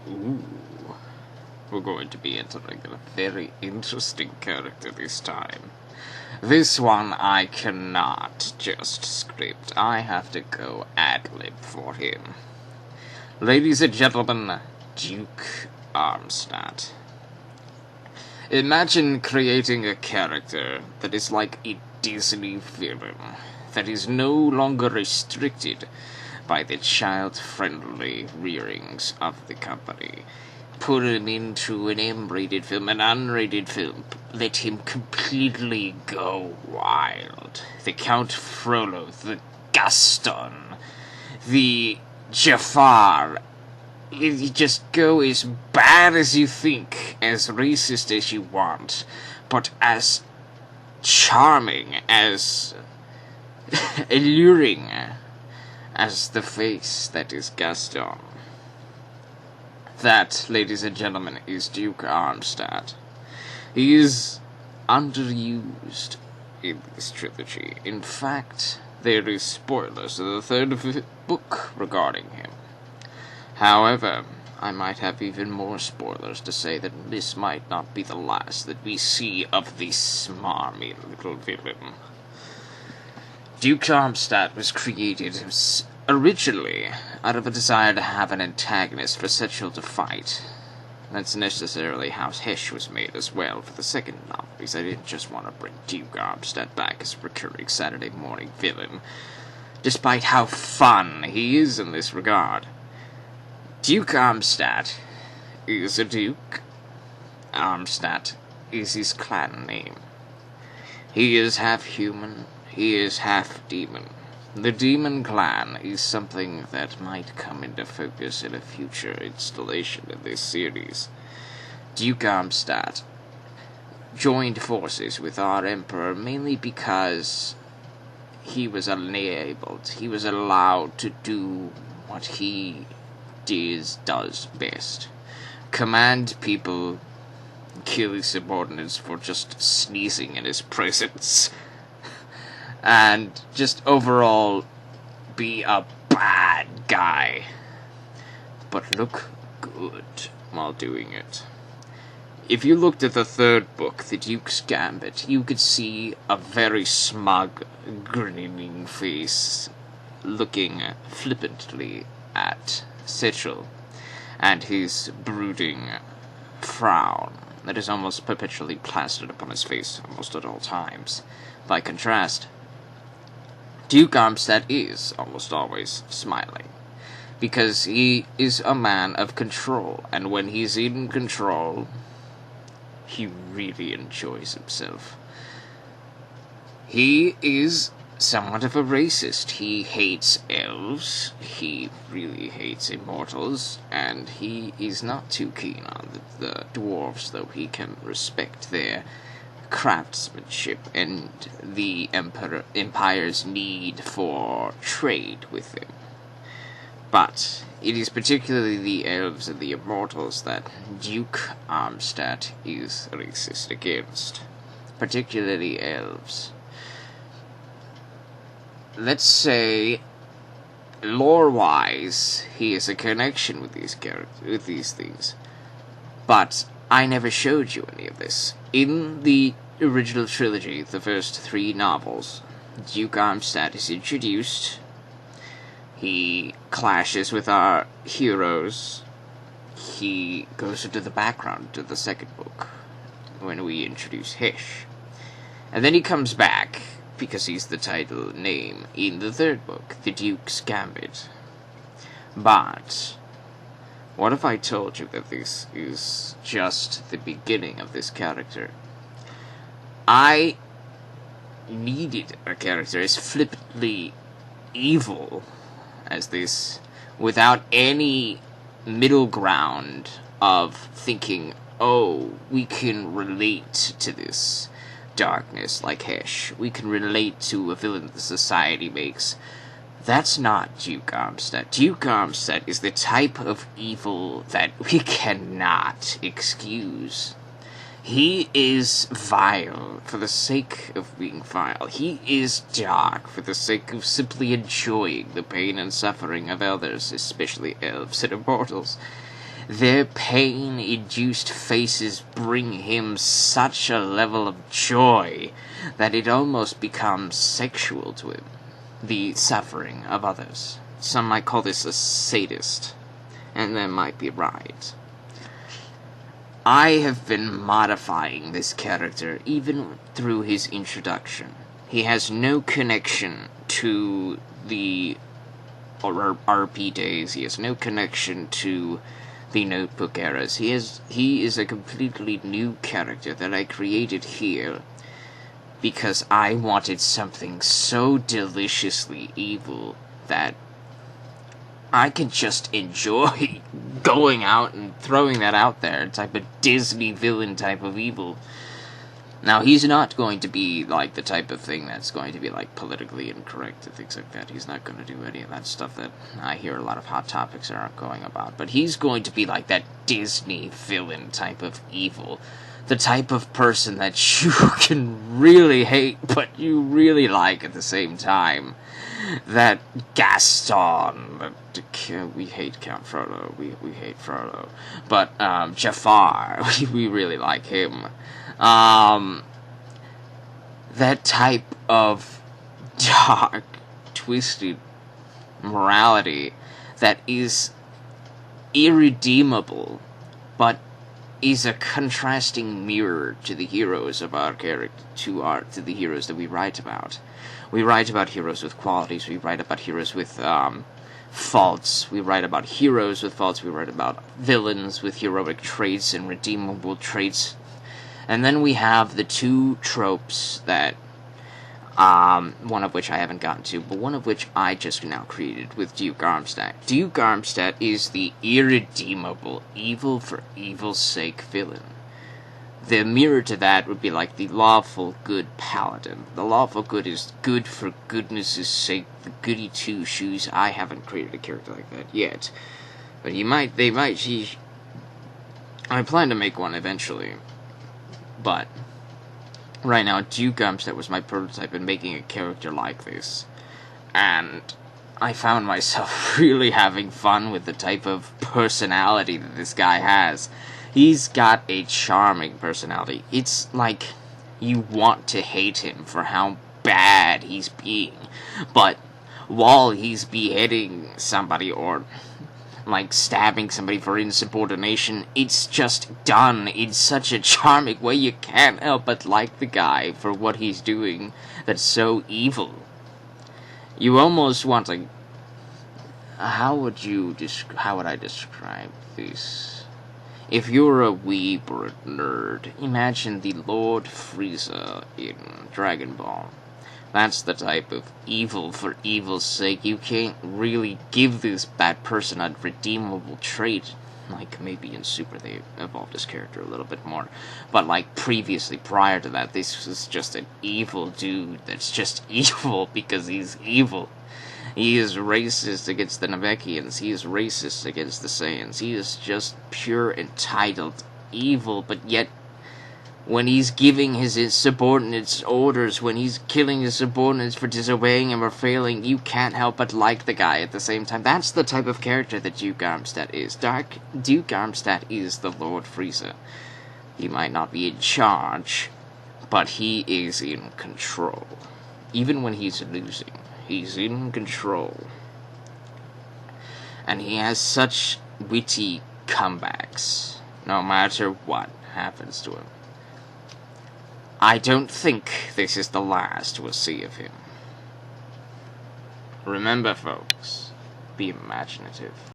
Ooh. We're going to be entering a very interesting character this time. This one I cannot just script. I have to go ad-lib for him. Ladies and gentlemen, Duke Armstadt. Imagine creating a character that is like a Disney villain, that is no longer restricted by the child-friendly rearings of the company. Put him into an M-rated film, an unrated film. Let him completely go wild. The Count Frollo, the Gaston, the Jafar. You just go as bad as you think, as racist as you want, but as charming, as alluring as the face that is Gaston. That, ladies and gentlemen, is Duke Armstadt. He is underused in this trilogy. In fact, there is spoilers in the third book regarding him. However, I might have even more spoilers to say that this might not be the last that we see of this smarmy little villain. Duke Armstadt was created originally out of a desire to have an antagonist for Setchel to fight. That's necessarily how Hesh was made as well for the second novel, because I didn't just want to bring Duke Armstadt back as a recurring Saturday morning villain, despite how fun he is in this regard. Duke Armstadt is a duke. Armstadt is his clan name. He is half human, he is half demon. The demon clan is something that might come into focus in a future installation in this series. Duke Armstadt joined forces with our emperor mainly because he was enabled, he was allowed to do what he does best. Command people, kill his subordinates for just sneezing in his presence, and just overall be a bad guy, but look good while doing it. If you looked at the third book, The Duke's Gambit, you could see a very smug, grinning face looking flippantly at Setchel, and his brooding frown that is almost perpetually plastered upon his face almost at all times. By contrast, Duke Armstadt is almost always smiling, because he is a man of control, and when he's in control, he really enjoys himself. He is somewhat of a racist. He hates elves, he really hates immortals, and he is not too keen on the dwarves, though he can respect their craftsmanship and the empire's need for trade with them. But it is particularly the elves and the immortals that Duke Armstadt is racist against. Particularly elves. Let's say, lore-wise, he has a connection with these characters, with these things. But I never showed you any of this. In the original trilogy, the first 3 novels, Duke Armstadt is introduced. He clashes with our heroes. He goes into the background to the second book, when we introduce Hesh. And then he comes back, because he's the title name, in the third book, The Duke's Gambit. But what if I told you that this is just the beginning of this character? I needed a character as flippantly evil as this, without any middle ground of thinking, oh, we can relate to this darkness like Hesh. We can relate to a villain the society makes. That's not Duke Armstadt. Duke Armstadt is the type of evil that we cannot excuse. He is vile for the sake of being vile. He is dark for the sake of simply enjoying the pain and suffering of others, especially elves and immortals. their pain-induced faces bring him such a level of joy that it almost becomes sexual to him. The suffering of others. Some might call this a sadist, and they might be right. I have been modifying this character even through his introduction. He has no connection to the RP days. He has no connection to the Notebook eras. He is a completely new character that I created here because I wanted something so deliciously evil that I can just enjoy going out and throwing that out there. Type of Disney villain type of evil. Now, he's not going to be, like, the type of thing that's going to be, like, politically incorrect and things like that. He's not going to do any of that stuff that I hear a lot of hot topics are going about. But he's going to be, like, that Disney villain type of evil. The type of person that you can really hate, but you really like at the same time. That Gaston, we hate Count Frodo, we hate Frodo, but Jafar, we really like him. That type of dark, twisted morality that is irredeemable, but is a contrasting mirror to the heroes of our character, to the heroes that we write about. We write about heroes with qualities, we write about heroes with faults, we write about heroes with faults, we write about villains with heroic traits and redeemable traits. And then we have the two tropes that, one of which I haven't gotten to, but one of which I just now created with Duke Armstadt. Duke Armstadt is the irredeemable, evil for evil's sake villain. The mirror to that would be like the lawful good paladin. The lawful good is good for goodness' sake, the goody two-shoes. I haven't created a character like that yet. But I plan to make one eventually. But right now, Duke Armstadt was my prototype in making a character like this. And I found myself really having fun with the type of personality that this guy has. He's got a charming personality. It's like you want to hate him for how bad he's being. But while he's beheading somebody or like stabbing somebody for insubordination, it's just done in such a charming way you can't help but like the guy for what he's doing that's so evil. You almost want to... How would I describe this? If you're a weeb or a nerd, imagine the Lord Frieza in Dragon Ball. That's the type of evil for evil's sake. You can't really give this bad person a redeemable trait. Like, maybe in Super they evolved his character a little bit more. But, like, previously, prior to that, this was just an evil dude that's just evil because he's evil. He is racist against the Namekians. He is racist against the Saiyans. He is just pure, entitled evil, but yet when he's giving his subordinates orders, when he's killing his subordinates for disobeying him or failing, you can't help but like the guy at the same time. That's the type of character that Duke Armstadt is. Duke Armstadt is the Lord Frieza. He might not be in charge, but he is in control. Even when he's losing, he's in control. And he has such witty comebacks, no matter what happens to him. I don't think this is the last we'll see of him. Remember, folks, be imaginative.